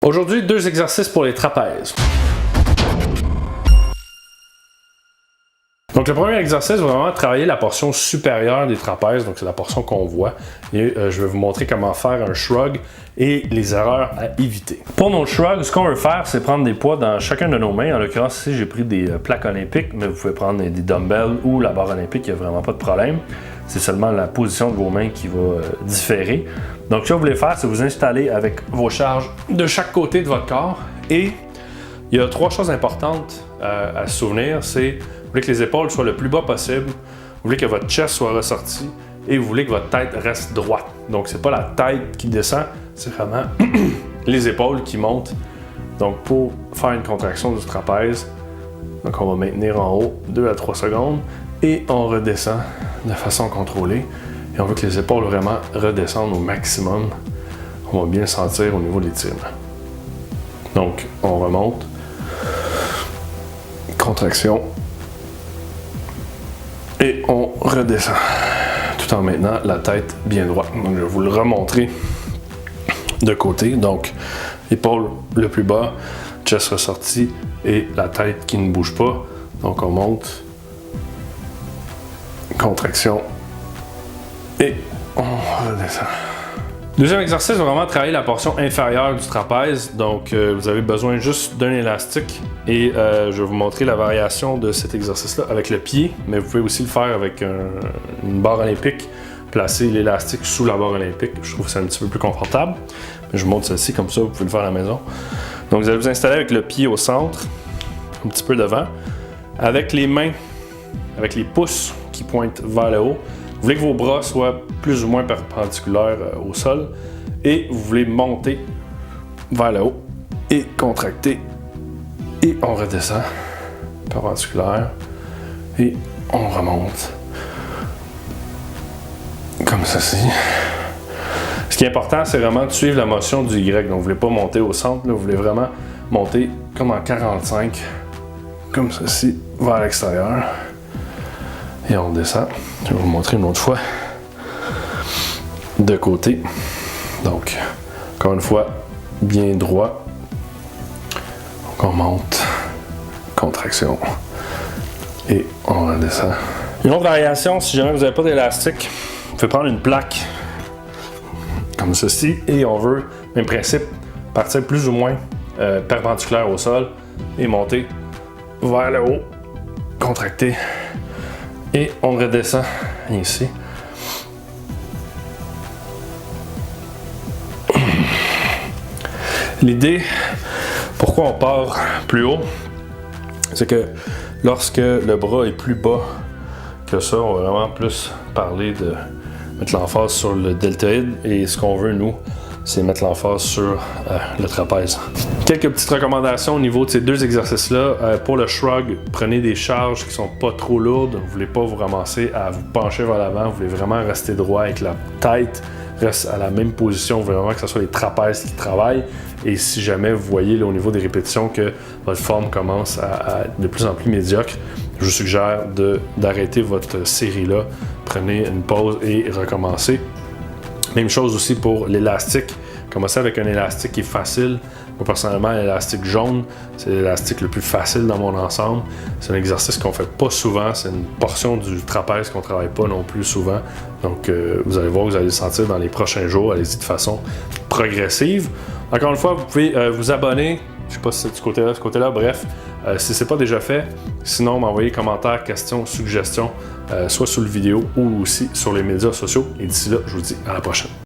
Aujourd'hui, 2 exercices pour les trapèzes. Donc le premier exercice va vraiment travailler la portion supérieure des trapèzes, donc c'est la portion qu'on voit. Et je vais vous montrer comment faire un shrug et les erreurs à éviter. Pour nos shrugs, ce qu'on veut faire, c'est prendre des poids dans chacune de nos mains. En l'occurrence, ici, j'ai pris des plaques olympiques, mais vous pouvez prendre des dumbbells ou la barre olympique, il n'y a vraiment pas de problème. C'est seulement la position de vos mains qui va différer. Donc ce que vous voulez faire, c'est vous installer avec vos charges de chaque côté de votre corps. Et il y a 3 choses importantes à se souvenir, c'est vous voulez que les épaules soient le plus bas possible, vous voulez que votre chest soit ressorti et vous voulez que votre tête reste droite. Donc c'est pas la tête qui descend, c'est vraiment les épaules qui montent. Donc pour faire une contraction du trapèze, donc on va maintenir en haut 2 à 3 secondes et on redescend de façon contrôlée. Et on veut que les épaules vraiment redescendent au maximum. On va bien le sentir au niveau des l'étirement. Donc on remonte, contraction. Et on redescend, tout en maintenant la tête bien droite. Donc je vais vous le remontrer de côté. Donc, épaule le plus bas, chest ressorti et la tête qui ne bouge pas. Donc on monte, contraction et on redescend. Deuxième exercice va vraiment travailler la portion inférieure du trapèze. Donc, vous avez besoin juste d'un élastique et je vais vous montrer la variation de cet exercice-là avec le pied, mais vous pouvez aussi le faire avec une barre olympique. Placer l'élastique sous la barre olympique. Je trouve que c'est un petit peu plus confortable. Mais je vous montre celle-ci comme ça, vous pouvez le faire à la maison. Donc, vous allez vous installer avec le pied au centre, un petit peu devant, avec les mains, avec les pouces qui pointent vers le haut. Vous voulez que vos bras soient plus ou moins perpendiculaires au sol et vous voulez monter vers le haut et contracter et on redescend perpendiculaire et on remonte comme ceci. Ce qui est important, c'est vraiment de suivre la motion du Y. Donc vous ne voulez pas monter au centre, là, vous voulez vraiment monter comme en 45, comme ceci, vers l'extérieur. Et on descend. Je vais vous montrer une autre fois. De côté. Donc, encore une fois, bien droit. Donc on monte. Contraction. Et on redescend. Une autre variation, si jamais vous n'avez pas d'élastique, vous pouvez prendre une plaque comme ceci. Et on veut, même principe, partir plus ou moins perpendiculaire au sol et monter vers le haut. Contracter. Et on redescend ici. L'idée, pourquoi on part plus haut, c'est que lorsque le bras est plus bas que ça, on va vraiment plus parler de mettre l'emphase sur le deltoïde et ce qu'on veut, nous, c'est mettre l'emphase sur le trapèze. Quelques petites recommandations au niveau de ces 2 exercices-là. Pour le shrug, prenez des charges qui ne sont pas trop lourdes. Vous ne voulez pas vous ramasser à vous pencher vers l'avant. Vous voulez vraiment rester droit avec la tête reste à la même position. Vous voulez vraiment que ce soit les trapèzes qui travaillent. Et si jamais vous voyez là, au niveau des répétitions que votre forme commence à être de plus en plus médiocre, je vous suggère d'arrêter votre série-là. Prenez une pause et recommencez. Même chose aussi pour l'élastique. Commencez avec un élastique qui est facile. Moi, personnellement, l'élastique jaune, c'est l'élastique le plus facile dans mon ensemble. C'est un exercice qu'on ne fait pas souvent. C'est une portion du trapèze qu'on ne travaille pas non plus souvent. Donc, vous allez voir, vous allez le sentir dans les prochains jours. Allez-y de façon progressive. Encore une fois, vous pouvez vous abonner. Je ne sais pas si c'est de ce côté-là. Bref, si ce n'est pas déjà fait, sinon, m'envoyez commentaires, questions, suggestions, soit sous le vidéo ou aussi sur les médias sociaux. Et d'ici là, je vous dis à la prochaine.